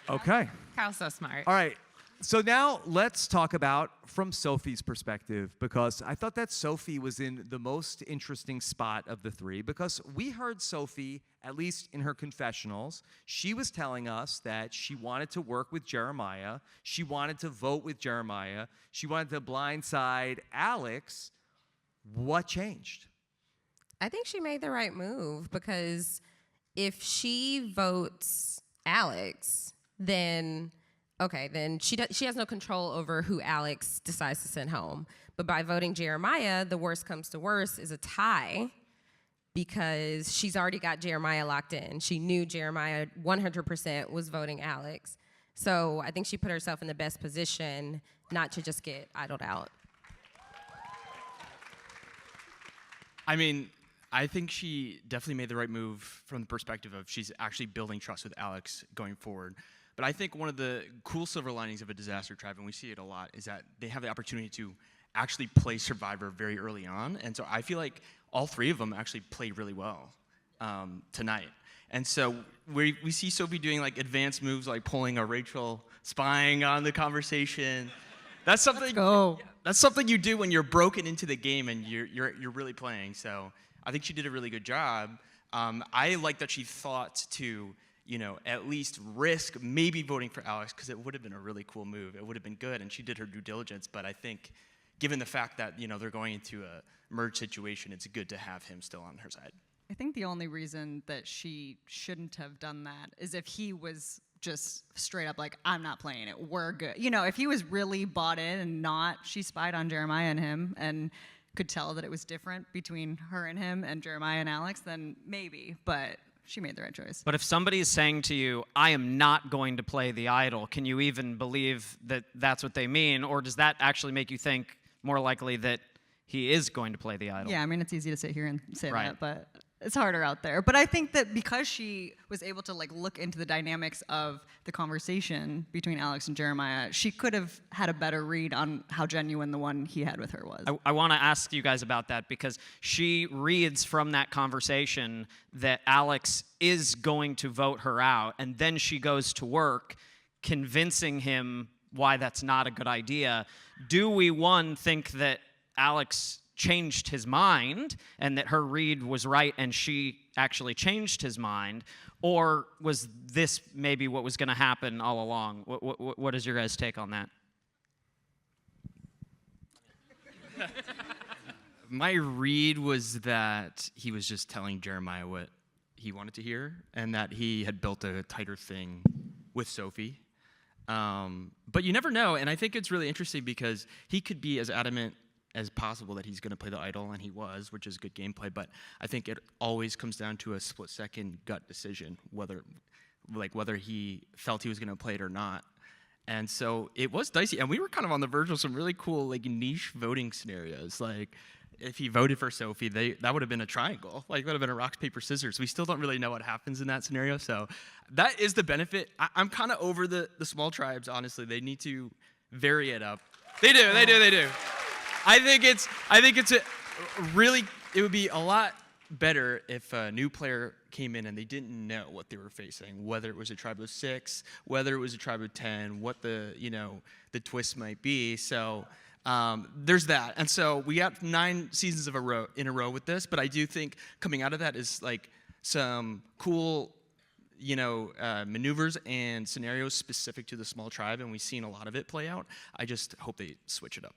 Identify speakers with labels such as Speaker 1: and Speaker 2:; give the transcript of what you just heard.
Speaker 1: Okay.
Speaker 2: Kyle's so smart.
Speaker 1: All right. So now let's talk about from Sophie's perspective, because I thought that Sophie was in the most interesting spot of the three, because we heard Sophie, at least in her confessionals, she was telling us that she wanted to work with Jeremiah, she wanted to vote with Jeremiah, she wanted to blindside Alex. What changed?
Speaker 3: I think she made the right move, because if she votes Alex, then she has no control over who Alex decides to send home. But by voting Jeremiah, the worst comes to worst is a tie, because she's already got Jeremiah locked in. She knew Jeremiah 100% was voting Alex. So I think she put herself in the best position not to just get idled out.
Speaker 4: I mean, I think she definitely made the right move from the perspective of she's actually building trust with Alex going forward. But I think one of the cool silver linings of a disaster tribe, and we see it a lot, is that they have the opportunity to actually play Survivor very early on. And so I feel like all three of them actually played really well tonight. And so we see Sophie doing like advanced moves, like pulling a Rachel, spying on the conversation. That's something.
Speaker 5: Let's go.
Speaker 4: That's something you do when you're broken into the game and you're really playing. So I think she did a really good job. I like that she thought to, at least risk maybe voting for Alex, because it would have been a really cool move. It would have been good, and she did her due diligence. But I think, given the fact that they're going into a merge situation, it's good to have him still on her side.
Speaker 5: I think the only reason that she shouldn't have done that is if he was just straight up like, I'm not playing it, we're good. If he was really bought in and she spied on Jeremiah and him and could tell that it was different between her and him and Jeremiah and Alex, then maybe, but she made the right choice.
Speaker 6: But if somebody is saying to you, I am not going to play the idol, can you even believe that that's what they mean? Or does that actually make you think more likely that he is going to play the idol?
Speaker 5: Yeah, I mean, it's easy to sit here and say
Speaker 6: Right.
Speaker 5: that, but it's harder out there. But I think that because she was able to look into the dynamics of the conversation between Alex and Jeremiah, she could have had a better read on how genuine the one he had with her was.
Speaker 6: I want to ask you guys about that, because she reads from that conversation that Alex is going to vote her out, and then she goes to work convincing him why that's not a good idea. Do we, one, think that Alex changed his mind and that her read was right and she actually changed his mind? Or was this maybe what was going to happen all along? What is your guys' take on that?
Speaker 4: My read was that he was just telling Jeremiah what he wanted to hear, and that he had built a tighter thing with Sophie. But you never know, and I think it's really interesting because he could be as adamant as possible that he's going to play the idol, and he was, which is good gameplay. But I think it always comes down to a split-second gut decision, whether he felt he was going to play it or not. And so it was dicey, and we were kind of on the verge of some really cool niche voting scenarios. Like, if he voted for Sophie, that would have been a triangle. Like, that would have been a rock, paper, scissors. We still don't really know what happens in that scenario. So that is the benefit. I'm kind of over the small tribes, honestly. They need to vary it up. They do. I think it's it would be a lot better if a new player came in and they didn't know what they were facing, whether it was a tribe of 6, whether it was a tribe of 10, what the twist might be. So there's that. And so we got 9 seasons in a row with this, but I do think coming out of that is some cool maneuvers and scenarios specific to the small tribe, and we've seen a lot of it play out. I just hope they switch it up